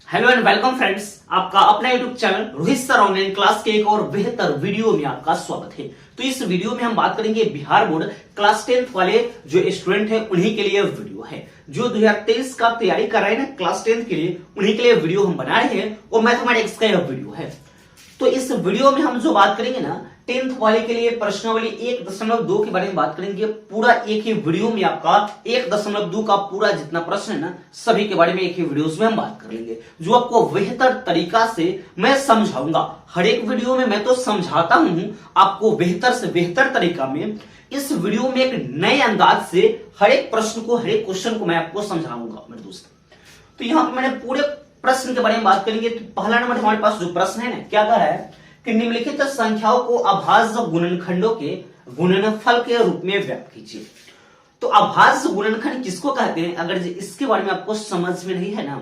Hello and welcome friends, आपका अपना YouTube channel Rohit sir online class के एक और बेहतर वीडियो में आपका स्वागत है। तो इस वीडियो में हम बात करेंगे बिहार बोर्ड क्लास 10th वाले जो स्टूडेंट हैं उन्हीं के लिए वीडियो है। जो 2023 का तैयारी कर रहे हैं ना क्लास 10th के लिए, उन्हीं के लिए वीडियो हम बना रहे हैं और मैथमेटिक्स का यह वीडियो है। तो इस वीडियो में हम जो बात करेंगे ना 10th वाले के लिए प्रश्नावली 1.2 के बारे में बात करेंगे। पूरा एक ही वीडियो में आपका 1.2 का पूरा जितना प्रश्न है ना सभी के बारे में एक ही वीडियो में हम बात कर लेंगे, जो आपको बेहतर तरीका से मैं समझाऊंगा। हर एक वीडियो में मैं तो समझाता हूं, आपको बेहतर से बेहतर तरीका में इस वीडियो में एक नए अंदाज से हर एक प्रश्न को, हर एक क्वेश्चन को मैं आपको समझाऊंगा मेरे दोस्त। तो यहाँ पर मैंने पूरे प्रश्न के बारे में बात करेंगे। तो पहला नंबर हमारे पास जो प्रश्न है ना, क्या कह रहा है कि निम्नलिखित संख्याओं को अभाज्य गुणनखंडों के गुणनफल के रूप में व्यक्त कीजिए। तो अभाज्य गुणनखंड किसको कहते हैं, अगर इसके बारे में आपको समझ में नहीं है ना,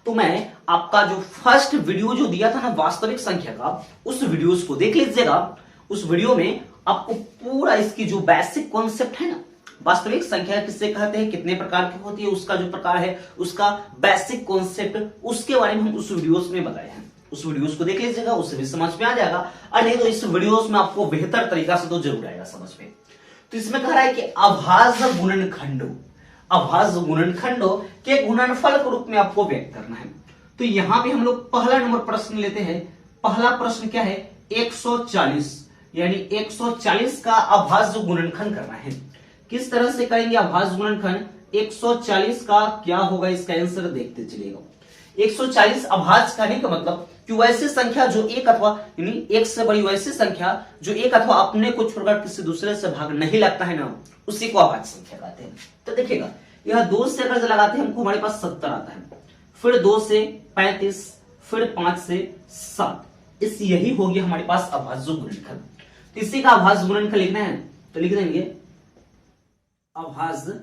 तो मैं आपका जो फर्स्ट वीडियो जो दिया था ना वास्तविक संख्या का, उस वीडियो को देख लीजिएगा। उस वीडियो में आपको पूरा इसकी जो बेसिक कॉन्सेप्ट है ना, वास्तविक संख्या किससे कहते हैं, कितने प्रकार की होती है, उसका जो प्रकार है, उसका बेसिक कॉन्सेप्ट, उसके बारे में हम उस वीडियोस में बताए हैं। उस वीडियोस को देख लीजिएगा, उससे भी समझ में आ जाएगा। और नहीं तो इस वीडियोस में आपको बेहतर तरीका से तो जरूर आएगा समझ में। तो इसमें कह रहा है कि अभाज्य गुणनखंडों, अभाज्य गुणनखंडों के गुणनफल के रूप में आपको व्यक्त करना है। तो यहां पे हम लोग पहला नंबर प्रश्न लेते हैं। पहला प्रश्न क्या है, 140, यानी 140 का अभाज्य गुणनखंड करना है। किस तरह से करेंगे अभाज्य गुणनखंड, 140 का क्या होगा, इसका आंसर देखते चलिएगा। 140 अभाज्य करने का मतलब कि वैसी संख्या जो एक अथवा यानी एक से बड़ी वैसी संख्या जो एक अथवा अपने को छोड़कर किसी दूसरे से भाग नहीं लगता है ना, उसी को अभाज्य संख्या कहते हैं। तो देखिएगा, यह 2 से अगर लगाते हैं हमको हमारे पास 70 आता है, फिर 2 से 35, फिर 5 से 7, इस यही हो गया हमारे पास अभाज्य गुणनखंड। इसी का अभाज्य गुणनखंड लिखना है तो लिख देंगे अभाज्य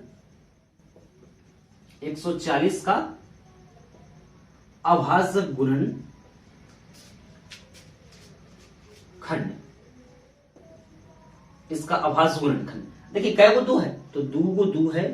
140 का अभाज्य गुणनखंड। इसका अभाज्य गुणनखंड देखिए कै गो 2 है, तो 2 गो 2 है,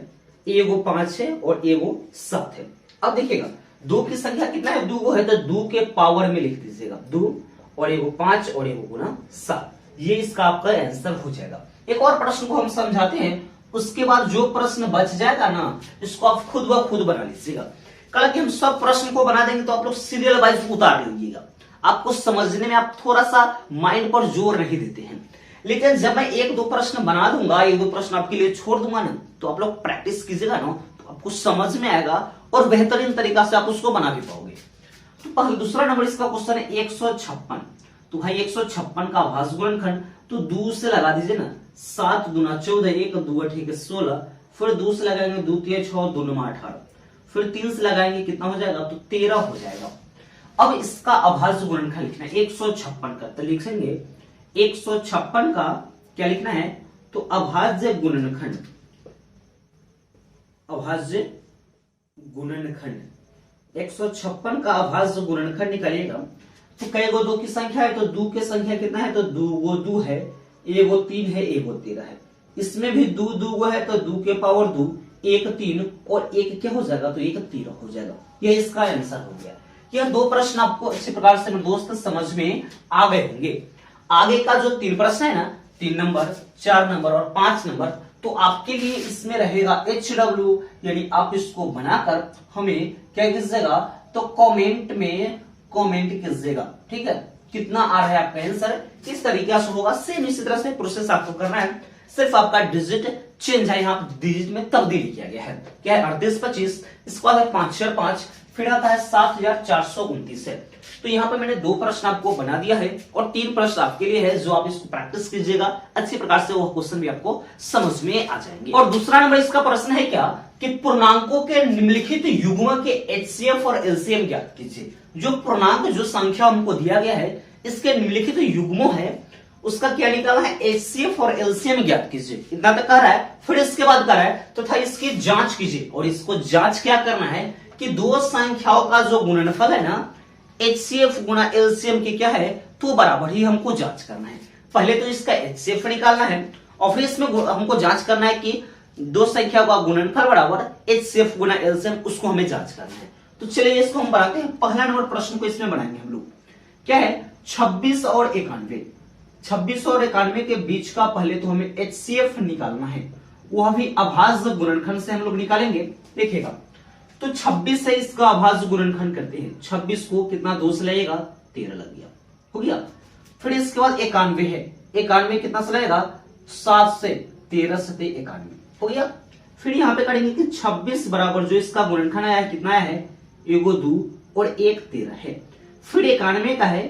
एगो 5 है और एगो 7 है। अब देखिएगा 2 की संख्या कितना है, 2 गो है, तो 2 के पावर में लिख दीजिएगा 2 और एगो 5 और एगो गुना 7, ये इसका आपका आंसर हो जाएगा। एक और प्रश्न को हम समझाते हैं, उसके बाद जो प्रश्न बच जाएगा ना, इसको आप खुद ब खुद बना लीजिएगा। कल कि हम सब प्रश्न को बना देंगे तो आप लोग सीरियल वाइज उतार लीजिएगा, आपको समझने में आप थोड़ा सा माइंड पर जोर नहीं देते हैं। लेकिन जब मैं 1-2 प्रश्न बना दूंगा, 1-2 प्रश्न आपके लिए छोड़ दूंगा ना, तो आप लोग प्रैक्टिस कीजिएगा ना, तो आपको समझ में आएगा और बेहतरीन तरीका से आप उसको बना भी पाओगे। तो पहले दूसरा नंबर इसका क्वेश्चन है 156। तो भाई 156 का अभाज्य गुणनखंड, तो 2 से लगा दीजिए ना, 7 दूना 14, 1 2 8 16, फिर 2 से लगाएंगे 2 3 6 2 9 18, फिर 3 से लगाएंगे कितना हो जाएगा, तो 13 हो जाएगा। अब इसका अभाज्य गुणनखंड लिखना है 156 का, तो लिखेंगे 156 का क्या लिखना है, तो अभाज्य गुणनखंड, अभाज्य गुणनखंड 156 का अभाज्य गुणनखंड निकालिएगा। तो कई गो 2 की संख्या है, तो 2 की संख्या कितना है, तो 2 गो 2 है, एगो 3 है, एगो 13 है। इसमें भी 2 2 गो है, तो 2 के पावर 2, 1 3 और 1 क्या हो जाएगा, तो 1 13 हो जाएगा। यह इसका आंसर हो गया। यह 2 प्रश्न आपको अच्छे प्रकार से मेरे दोस्त समझ में आ गए होंगे। आगे का जो 3 प्रश्न है ना, 3 नंबर, 4 नंबर और 5 नंबर, तो आपके लिए इसमें रहेगा HW, यानी आप इसको बनाकर हमें क्या कीजिएगा, तो कमेंट में कमेंट कीजिएगा, ठीक है, कितना आ रहा है आपका आंसर, किस तरीके से होगा। सेम इसी तरह से प्रोसेस आपको करना है, सिर्फ आपका डिजिट चेंज है, यहाँ डिजिट में तब्दीली किया गया है। क्या है, 38 25, इसको आता है 5 4 5, फिर आता है 7429 है। तो यहाँ पे मैंने 2 प्रश्न आपको बना दिया है और 3 प्रश्न आपके लिए है, जो आप इसको प्रैक्टिस कीजिएगा अच्छी प्रकार से, वो क्वेश्चन भी आपको समझ में आ जाएंगे। और दूसरा नंबर इसका प्रश्न है क्या, कि पूर्णांकों के निम्नलिखित युग्म के HCF और LCM ज्ञात कीजिए। जो पूर्णांक, जो संख्या हमको दिया गया है, इसके निम्नलिखित युग्मों है, उसका क्या निकालना है, HCF और LCM ज्ञात कीजिए। इतना तक कह रहा है। फिर इसके बाद कह रहा है तो था इसकी जांच कीजिए, और इसको जांच क्या करना है कि 2 संख्याओं का जो गुणनफल है ना, HCF गुणा LCM की क्या है, तो बराबर ही हमको जांच करना है। पहले तो इसका HCF निकालना है और फिर इसमें हमको जांच करना है कि 2 संख्या का गुणनफल बराबर HCF गुणा LCM, उसको हमें जांच करना है। तो चलिए इसको हम बनाते हैं। पहला नंबर प्रश्न को इसमें बनाएंगे हम लोग। क्या है? 26 और 91। 26 और 91 के बीच का पहले तो हमें HCF निकालना है, वह भी अभाज्य गुणनखंड से हम लोग निकालेंगे। देखिएगा, तो 26 से इसका अभाज्य गुणनखंड करते हैं। 26 को कितना 2 से लगेगा? 13 लग गया, हो गया। फिर इसके बाद 91 है। 91 कितना से लगेगा? 7 से 13 से 91 हो गया। फिर यहाँ पे करेंगे कि 26 बराबर जो इसका गुणनखंड आया है कितना है? 1 2 और 1 13 है। फिर 91 का है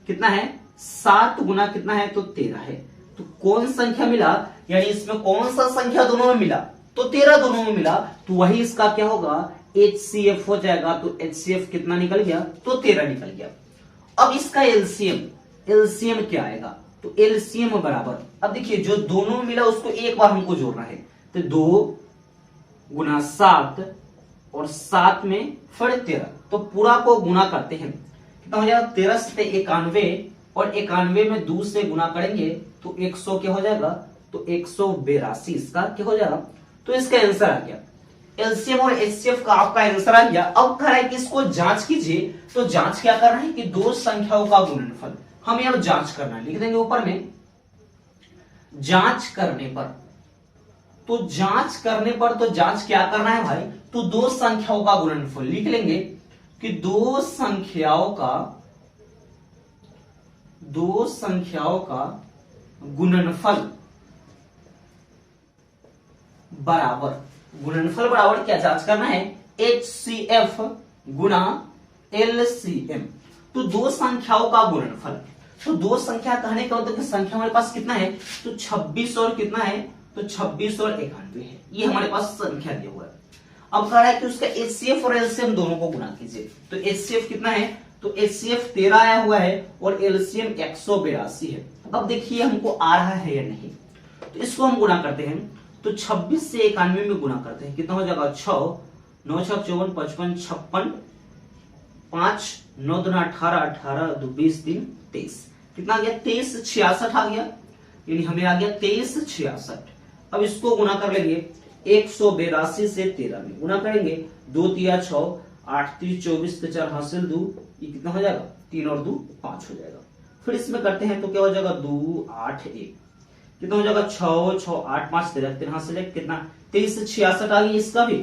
कितना है? 7 गुना कितना है? तो 13 है। तो कौन संख्या मिला, यानी इसमें कौन सा संख्या दोनों में मिला? तो 13 दोनों में मिला, तो वही इसका क्या होगा? HCF हो जाएगा। तो HCF कितना निकल गया? तो 13 निकल गया। अब इसका एलसीएम क्या आएगा? तो एलसीएम बराबर, अब देखिए जो दोनों में मिला उसको एक बार हमको जोड़ना है। तो 2 गुना 7 और 7 में फिर 13, तो पूरा को गुना करते हैं। कितना हो जाएगा? 13 से 91 और 91 में 2 से गुना करेंगे तो 100 क्या हो जाएगा? तो 182 इसका क्या हो जाएगा? तो इसका आंसर आ गया। एलसीएम और एचसीएफ का आपका आंसर आ गया। अब कह रहा है कि इसको जांच कीजिए। तो जांच क्या करना है कि दो संख्याओं का गुणनफल हमें अब जांच करना है। लिख देंगे ऊपर में जांच करने पर। तो जांच करने पर तो जांच क्या करना है भाई? तो दो संख्याओं का गुणनफल लिख लेंगे कि दो संख्याओं का गुणनफल बराबर क्या जांच करना है? HCF गुना LCM। तो दो संख्याओं का गुणनफल, तो दो संख्या कहने का मतलब कि संख्या हमारे पास कितना है? तो 26 और कितना है? तो 26 और 91 है। ये हमारे पास संख्या दिया हुआ है। अब कह रहा है कि उसका HCF और LCM दोनों को गुना कीजिए। तो HCF कितना है? तो HCF 13 आया हुआ है और LCM 182 है। अब देखिए हमको आ रहा है या नहीं, तो इसको हम गुना करते हैं। तो 26 से 91 में गुना करते हैं, कितना हो जाएगा? 6 9 6 54 55 56 5 9 2 18 18 2 20 3 23। कितना आ गया? 23 66 आ गया, यानी हमें आ गया 23 66। अब इसको गुना कर लेंगे 182 से 13 में गुना करेंगे। 2 3 6 8 3 24 के 4 हासिल 2, ये कितना हो जाएगा? 3 और 2 5 हो जाएगा। फिर इसमें करते हैं तो क्या हो जाएगा? 2 8 1 कितना हो जाएगा? 6 6 8 5 13 3 हासिल 1 कितना? 23 66 आ गया इसका भी।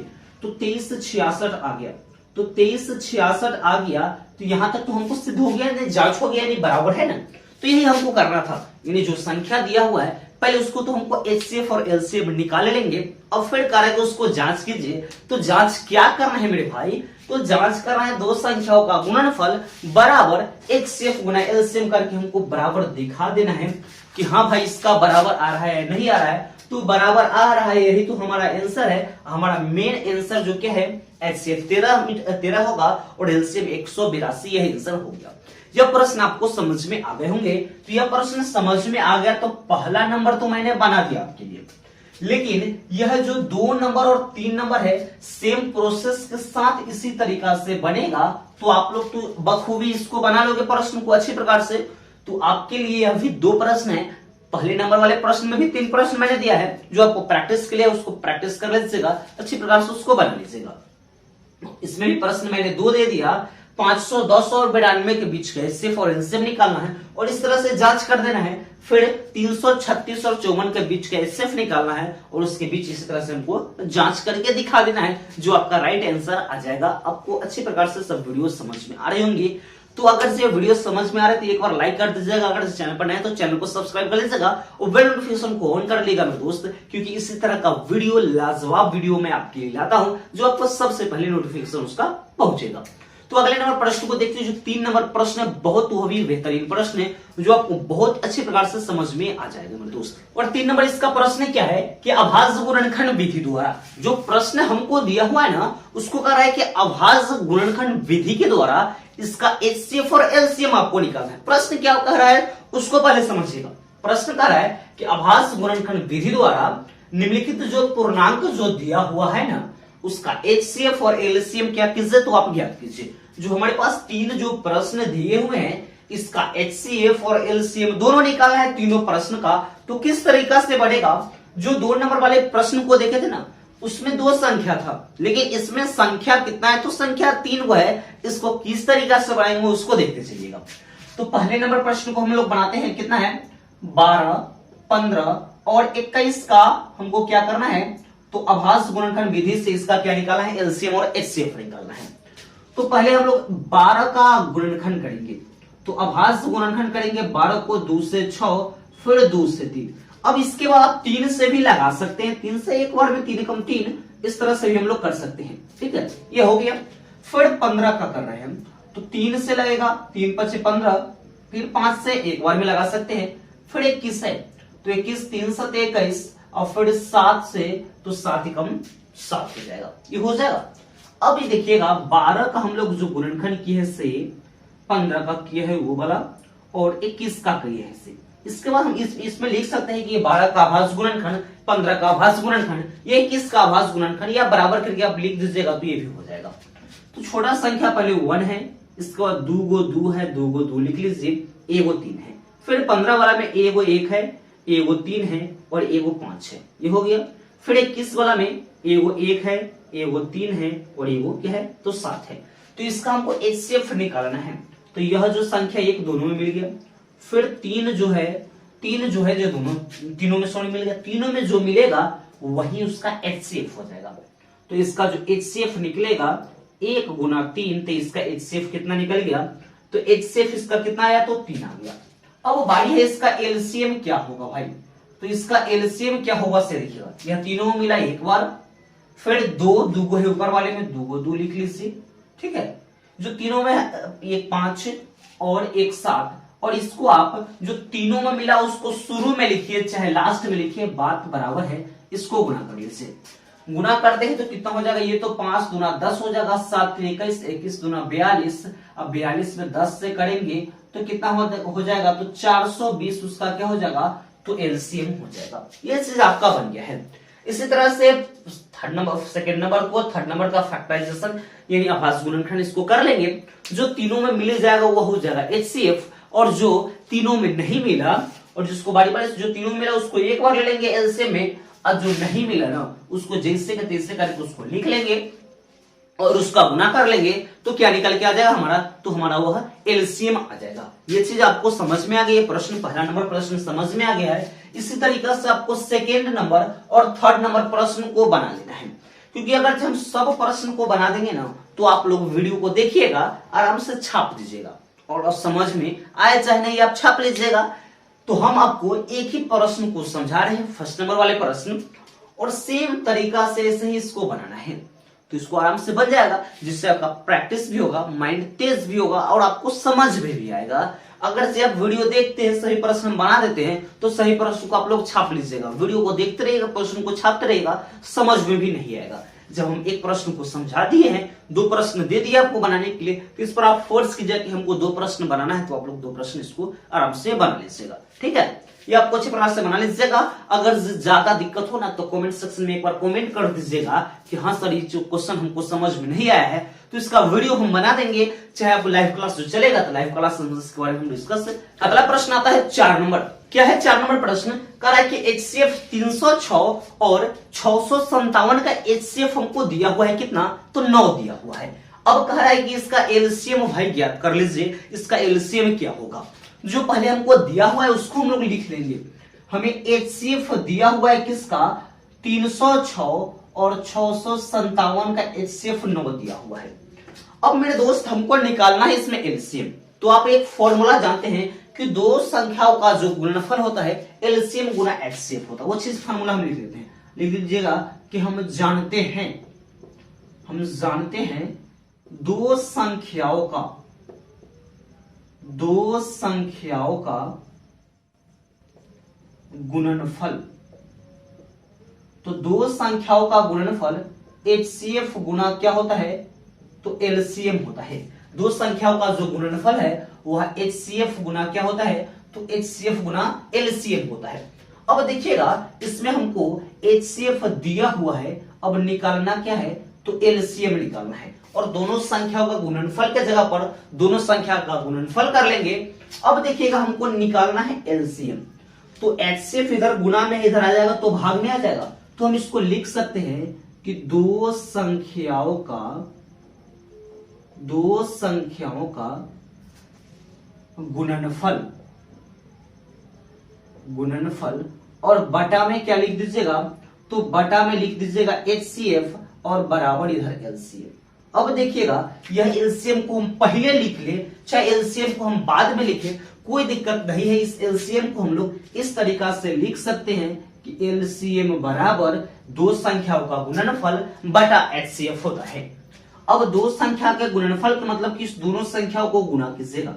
तो 23 66 आ गया। तो 23 66 आ गया, तो यहां तक तो हमको सिद्ध हो गया, जांच हो गया, नहीं बराबर है ना। तो यही हमको करना था, यानी जो संख्या दिया हुआ है पहले उसको तो हमको HCF और LCM निकाल लेंगे। अब फिर करेंगे उसको जांच कीजिए। तो जांच क्या करना है मेरे भाई? तो जांच करना है दो संख्याओं का गुणनफल बराबर HCF गुना LCM करके हमको बराबर दिखा देना है कि हाँ भाई इसका बराबर आ रहा है नहीं आ रहा है। तो बराबर आ रहा है, यही तो हमारा आंसर है। हमारा मेन आंसर जो क्या है? HCF 13 होगा और LCM 182, यही आंसर हो गया। यह प्रश्न आपको समझ में आ गए होंगे। तो यह प्रश्न समझ में आ गया तो पहला नंबर तो मैंने बना दिया आपके लिए, लेकिन यह जो 2 नंबर और 3 नंबर है सेम प्रोसेस के साथ इसी तरीका से बनेगा। तो आप लोग तो बखूबी इसको बना लोगे प्रश्न को अच्छी प्रकार से। तो आपके लिए यह भी 2 प्रश्न है। पहले नंबर वाले प्रश्न में भी 3 प्रश्न मैंने दिया है, जो आपको प्रैक्टिस के लिए उसको प्रैक्टिस कर लीजिएगा, अच्छी प्रकार से उसको बना लीजिएगा। इसमें भी प्रश्न मैंने 2 दे दिया। 510 और 92 के बीच का HCF और LCM निकालना है और इस तरह से जांच कर देना है। फिर 336 और 54 के बीच का HCF निकालना है और उसके बीच इसी तरह से हमको जांच करके दिखा देना है, जो आपका राइट आंसर आ जाएगा। आपको अच्छी प्रकार से सब वीडियो समझ में आ रही होंगी। तो अगर ये वीडियो समझ में आ रही है तो एक बार लाइक कर दीजिएगा। अगर इस चैनल पर नए तो चैनल को सब्सक्राइब कर लीजिएगा और बेल नोटिफिकेशन को ऑन कर लीजिएगा मेरे दोस्त, क्योंकि इसी तरह का वीडियो लाजवाब वीडियो मैं आपके लिए लाता हूं, जो आपको सबसे पहले नोटिफिकेशन उसका पहुंचेगा। तो अगले नंबर प्रश्न को देखते हैं। जो 3 नंबर प्रश्न है बहुत वो भी बेहतरीन प्रश्न है, जो आपको बहुत अच्छी प्रकार से समझ में आ जाएगा मेरे दोस्त। और 3 नंबर इसका प्रश्न क्या है कि अभाज्य गुणनखंड विधि द्वारा, जो प्रश्न हमको दिया हुआ है ना उसको कह रहा है कि अभाज्य गुणनखंड विधि के द्वारा इसका HCF और LCM आपको निकालना है। प्रश्न क्या कह रहा है उसको पहले समझिएगा। प्रश्न कह रहा है कि अभाज्य गुणनखंड विधि द्वारा निम्नलिखित जो पूर्णांक जो दिया हुआ है ना उसका HCF और LCM क्या कीजिए तो आप ज्ञात कीजिए। जो हमारे पास 3 जो प्रश्न दिए हुए हैं इसका HCF और LCM दोनों निकालना है तीनों प्रश्न का। तो किस तरीका से बनेगा? जो 2 नंबर वाले प्रश्न को देखे थे ना उसमें 2 संख्या था, लेकिन इसमें संख्या कितना है, तो संख्या 3 को है। इसको किस तरीका से बनाएंगे उसको देखते चलिएगा। तो पहले नंबर प्रश्न को हम लोग बनाते हैं, कितना है 12, 15 और 21 का हमको क्या करना है, तो आभास गुणनखंड विधि से इसका क्या निकालना है, एलसीएम और एचसीएफ निकालना है। तो पहले हम लोग 12 का गुणनखंड करेंगे, तो आभास गुणनखंड करेंगे 12 को 2 से 6, फिर 2 से 3। अब इसके बाद आप 3 से भी लगा सकते हैं, 3 से एक बार में 3 एकम 3, इस तरह से भी हम लोग कर सकते हैं। ठीक है, ये हो गया। फिर 15 का कर रहे हैं हम, तो 3 से लगेगा, 3 5 15, फिर 5 से एक बार में लगा सकते हैं। फिर 21 है, तो 21, 3 7 21, और फिर 7 से, तो 7 एकम 7 हो जाएगा, ये हो जाएगा। अब ये देखिएगा 12 का हम लोग जो गुणनखंड किए है से 15 का किए है वो वाला, और 21 का किए है से। इसके बाद हम इसमें लिख सकते हैं कि ये 12 का आभास गुणनखंड, 15 का आभास गुणनखंड, ये 21 का आभास गुणनखंड, या बराबर करके आप लिख दीजिएगा तो ये भी हो जाएगा। तो छोटा संख्या पहले 1 है, इसके बाद 2 गो 2 है, 2 गो 2 लिख लीजिए, 1 गो 3 है। फिर 15 वाला में 1 गो 1 है, 1 गो 3 है और 1 गो 5 है, ये हो गया। फिर 21 वाला में 1 गो 1 है, 1 गो 3 है और 1 गो क्या है, तो 7 है। तो इसका हमको एचसीएफ निकालना है, तो यह जो संख्या एक दोनों में मिल गया। फिर 3 जो है जो दोनों तीनों में सॉरी मिल गया, तीनों में जो मिलेगा वही उसका एचसीएफ हो जाएगा। तो इसका जो एचसीएफ निकलेगा 1 गुना 3, तो इसका एचसीएफ कितना निकल गया, तो एचसीएफ इसका कितना आया, तो 3 आ गया। अब बारी है इसका एलसीएम क्या होगा भाई, तो इसका एलसीएम क्या होगा से देखिएगा, यह तीनों में मिला एक बार, फिर 2 गो है ऊपर वाले में, 2 गो 2 लिख लीजिए। ठीक है, जो तीनों में एक 5 और एक 7, और इसको आप जो तीनों में मिला उसको शुरू में लिखिए चाहे लास्ट में लिखिए, बात बराबर है। इसको गुना करिए, से गुना करते हैं तो कितना हो जाएगा, ये तो 5 दूना 10 हो जाएगा, 7 21, 21 दूना 42। अब 42 में 10 से करेंगे तो कितना हो जाएगा, तो 420 उसका क्या हो जाएगा, तो एलसीएम हो जाएगा। ये चीज आपका बन गया है। इसी तरह से सेकंड नंबर को थर्ड नंबर का फैक्टराइजेशन यानी आभास गुणनखंड इसको कर लेंगे, जो तीनों में मिल जाएगा वो हो जाएगा एचसीएफ, और जो तीनों में नहीं मिला और जिसको बारी बारी जो तीनों में मिला उसको एक बार ले लेंगे एलसीएम में, और जो नहीं मिला ना उसको जैसे के तैसे करके उसको लिख लेंगे और उसका गुना कर लेंगे, तो क्या निकल के आ जाएगा हमारा, तो हमारा वह एलसीएम आ जाएगा। ये चीज आपको समझ में आ गई है, प्रश्न पहला नंबर प्रश्न समझ में आ गया है। इसी तरीके से आपको सेकेंड नंबर और थर्ड नंबर प्रश्न को बना लेना है, क्योंकि अगर हम सब प्रश्न को बना देंगे ना तो आप लोग वीडियो को देखिएगा, आराम से छाप दीजिएगा, और समझ में आए चाहे नहीं आप छाप लीजिएगा। तो हम आपको एक ही प्रश्न को समझा रहे हैं, फर्स्ट नंबर वाले प्रश्न, और सेम तरीका से ऐसे ही इसको बनाना है, तो इसको आराम से बन जाएगा, जिससे आपका प्रैक्टिस भी होगा, माइंड तेज भी होगा और आपको समझ में भी आएगा। अगर से आप वीडियो देखते हैं सही प्रश्न बना देते हैं तो सही प्रश्न को आप लोग छाप लीजिएगा, वीडियो को देखते रहिएगा, प्रश्न को छापते रहिएगा, समझ में भी नहीं आएगा। जब हम एक प्रश्न को समझा दिए हैं, 2 प्रश्न दे दिए आपको बनाने के लिए, तो इस पर आप फोर्स कीजिए कि हमको 2 प्रश्न बनाना है, तो आप लोग 2 प्रश्न इसको आराम से बना लीजिएगा। ठीक है, ये आपको अच्छी प्रकार से बना लीजिएगा। अगर ज्यादा दिक्कत हो ना तो कमेंट सेक्शन में एक बार कमेंट कर दीजिएगा कि हाँ सर ये जो क्वेश्चन हमको समझ में नहीं आया है, तो इसका वीडियो हम बना देंगे, चाहे आप लाइव क्लास जो चलेगा तो लाइव क्लास इसके बारे में हम डिस्कस। अगला प्रश्न आता है 4 नंबर। क्या है 4 नंबर प्रश्न, कह रहा है कि एचसीएफ 306 और 657 का एचसीएफ हमको दिया हुआ है कितना, तो 9 दिया हुआ है। अब कह रहा है कि इसका एलसीएम भाई ज्ञात कर लीजिए, इसका एलसीएम क्या होगा। जो पहले हमको दिया हुआ है उसको हम लोग लिख लेंगे। हमें एचसीएफ दिया हुआ है किसका, 306 और 657 का एचसीएफ 9 दिया हुआ है। अब मेरे दोस्त हमको निकालना है इसमें एलसीएम, तो आप एक फॉर्मूला जानते हैं कि 2 संख्याओं का जो गुणनफल होता है एलसीएम गुना एचसीएफ होता है, वो चीज फॉर्मूला हम लिख लेते हैं। लिख दीजिएगा कि हम जानते हैं 2 संख्याओं का गुणनफल, तो 2 संख्याओं का गुणनफल एचसीएफ गुना क्या होता है, तो एलसीएम होता है। 2 संख्याओं का जो गुणनफल है वह एचसीएफ गुना क्या होता है, तो एचसीएफ गुना एलसीएम होता है। अब देखिएगा इसमें हमको एचसीएफ दिया हुआ है, अब निकालना क्या है, तो एलसीएम निकालना है, और दोनों संख्याओं का गुणनफल के जगह पर दोनों संख्या का गुणनफल कर लेंगे। अब देखिएगा हमको निकालना है एलसीएम, तो एचसीएफ इधर गुना में इधर आ जाएगा तो भाग में आ जाएगा, तो हम इसको लिख सकते हैं कि दो संख्याओं का गुणनफल और बटा में क्या लिख दीजिएगा, तो बटा में लिख दीजिएगा HCF और बराबर इधर LCM। अब देखिएगा यह LCM को हम पहले लिख ले चाहे LCM को हम बाद में लिखे, कोई दिक्कत नहीं है। इस LCM को हम लोग इस तरीका से लिख सकते हैं कि LCM बराबर दो संख्याओं का गुणनफल बटा HCF होता है। अब दो संख्या के गुणनफल का मतलब कि इस दोनों संख्याओं को गुणा कीजिएगा,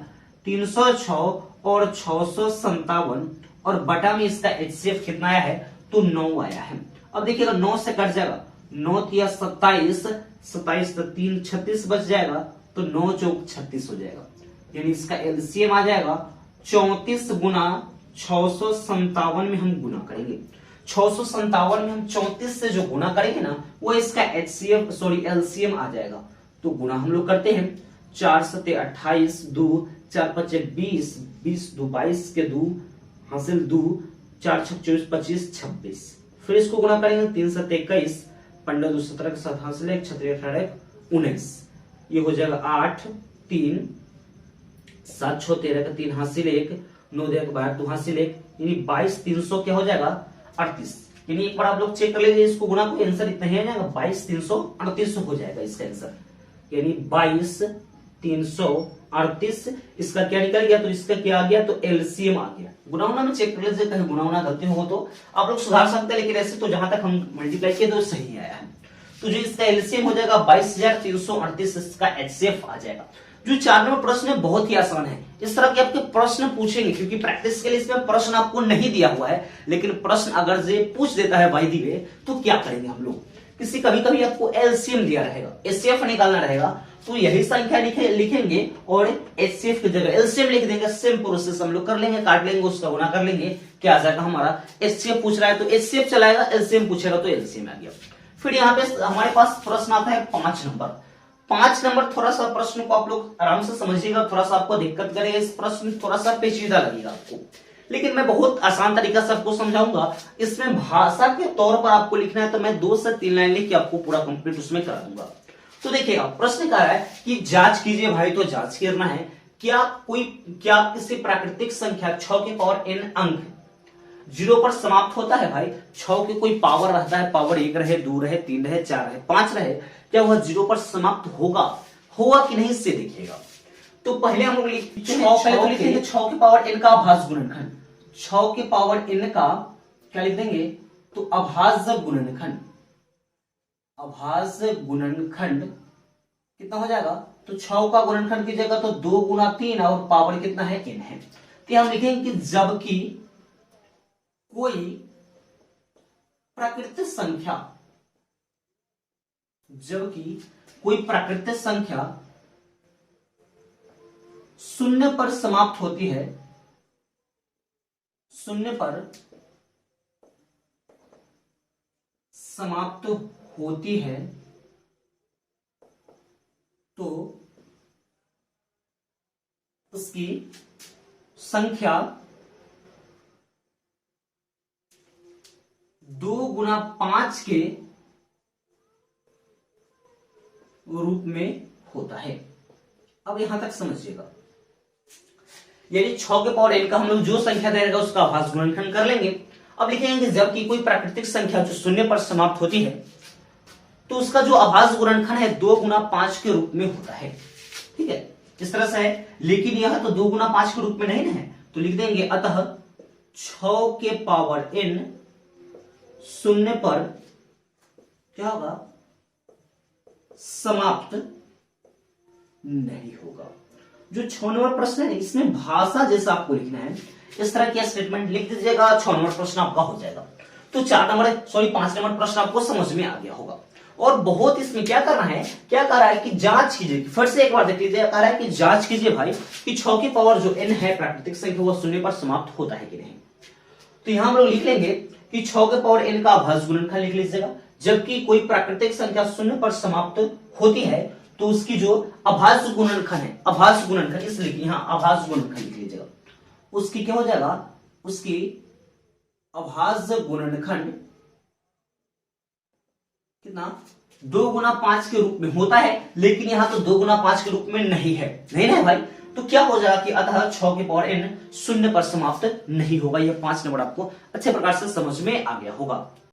306 और 657 और बटा में इसका HCF कितना आया है, तो 9 आया है। अब देखिएगा 9 से कट जाएगा, 9 तिया 27, 27 तो 3 36 बच जाएगा, तो 9 चौक 36 हो जाएगा। यानी इसका LCM आ जाएगा 34 गुना 657 में हम गुना करेंगे, 657 में हम 34 से जो गुना करेंगे ना वो इसका LCM आ जाएगा। तो गुना हम लोग करते हैं, 4 सते 28, 2 4 5 20, 20 2 22 के 2 हासिल 2, 4 6 24 25 26। फिर इसको गुना करेंगे, 3 7 21, 15 2 17 के साथ हासिल 1, 36 18 19, ये हो जाएगा 8 3 7 6 13 का 3 हासिल 1, 9 2 12 2 हासिल 1, यानी 22 300 क्या हो जाएगा 38। यानी एक बार आप लोग चेक कर लीजिए इसको गुना को, आंसर इतना ही आ जाएगा 22 338 हो जाएगा इसका आंसर। यानी 22 338 इसका क्या निकल गया, तो इसका क्या आ गया, तो LCM आ गया। गुना में चेक कर लीजिए, कहीं गुना गलती हो तो आप लोग सुधार सकते हैं, लेकिन ऐसे तो जहां तक हम मल्टीप्लाई किए तो सही आया है। तो जो इसका LCM हो जाएगा 22,338, इसका HCF आ जाएगा। जो 4 नंबर प्रश्न है बहुत ही आसान है, इस तरह के आपके प्रश्न पूछेंगे क्योंकि प्रैक्टिस के लिए इसमें प्रश्न आपको नहीं दिया हुआ है, लेकिन प्रश्न अगर जे पूछ देता है बाय द वे तो क्या करेंगे हम लोग, किसी कभी कभी आपको LCM दिया रहेगा, HCF निकालना रहेगा, तो यही संख्या लिखेंगे और HCF की जगह LCM लिख देंगे। सेम प्रोसेस हम लोग कर लेंगे, काट लेंगे, उसका गुना कर लेंगे, क्या आ जाएगा हमारा, HCF पूछ रहा है तो HCF चलाएगा, LCM पूछेगा तो LCM आ गया। फिर यहाँ पे हमारे पास प्रश्न आता है 5 नंबर। 5 नंबर थोड़ा सा प्रश्न को आप लोग आराम से समझिएगा, थोड़ा सा आपको दिक्कत करेगा, इस प्रश्न थोड़ा सा पेचीदा लगेगा आपको, लेकिन मैं बहुत आसान तरीका से आपको समझाऊंगा। इसमें भाषा के तौर पर आपको लिखना है तो मैं 2 से 3 लाइन लिख के आपको पूरा कंप्लीट उसमें करा दूंगा। तो देखिएगा प्रश्न कह रहा है कि जांच कीजिए भाई, तो जांच करना है क्या किसी प्राकृतिक संख्या 6 के पावर n अंक 0 पर समाप्त होता है। भाई 6 के कोई पावर रहता है, पावर 1 रहे, 2 रहे, 3 रहे, 4 रहे, 5 रहे, क्या वह 0 पर समाप्त होगा कि नहीं, इससे देखिएगा। तो पहले हम लोग लिखेंगे 6 के पावर n का अभाज्य गुणनखंड, 6 के पावर n का क्या लिख देंगे, तो अभाज्य गुणनखंड, अभाज्य गुणनखंड कितना हो जाएगा, तो 6 का गुणनखंड कीजिएगा तो 2 गुना 3 और पावर कितना है n है। तो हम लिखेंगे कि जबकि कोई प्राकृतिक संख्या 0 पर समाप्त होती है, 0 पर समाप्त होती है, तो उसकी संख्या 2 गुना 5 के रूप में होता है। अब यहां तक समझिएगा, यानी 6 के पावर n का हम लोग जो संख्या देगा उसका अभाज्य गुणनखंड कर लेंगे। अब लिखेंगे जबकि कोई प्राकृतिक संख्या जो 0 पर समाप्त होती है तो उसका जो अभाज्य गुणनखंड है 2 गुना 5 के रूप में होता है। ठीक है, इस तरह से है, लेकिन यह तो 2 गुना 5 के रूप में नहीं है, तो लिख देंगे अतः 6 के पावर n 0 पर क्या होगा, समाप्त नहीं होगा। जो 6 नंबर प्रश्न है इसमें भाषा जैसा आपको लिखना है, इस तरह की स्टेटमेंट लिख दीजिएगा, 6 नंबर प्रश्न आपका हो जाएगा। तो 5 नंबर प्रश्न आपको समझ में आ गया होगा। और बहुत इसमें क्या करना है, क्या कह रहा है कि जांच कीजिए, फिर से एक बार देख लीजिए, कह रहा है कि जांच कीजिए भाई कि 6 की पावर जो n है प्राकृतिक संख्या वो 0 पर समाप्त होता है कि नहीं। तो यहां हम लोग लिख लेंगे कि 6 के पावर n का अभाज्य गुणनखंड लिख लीजिएगा, जबकि कोई प्राकृतिक संख्या 0 पर समाप्त होती है तो उसकी जो अभाज्य गुणनखंड है, अभाज्य गुणनखंड इसलिए यहां अभाज्य गुणनखंड लिख लीजिएगा, उसकी क्या हो जाएगा, उसकी अभाज्य गुणनखंड कितना 2 गुना 5 के रूप में होता है, लेकिन यहां तो 2 गुना 5 के रूप में नहीं है, नहीं ना भाई। तो क्या हो जाएगा कि अतः 6 के पावर n शून्य पर समाप्त नहीं होगा। यह 5 नंबर आपको अच्छे प्रकार से समझ में आ गया होगा।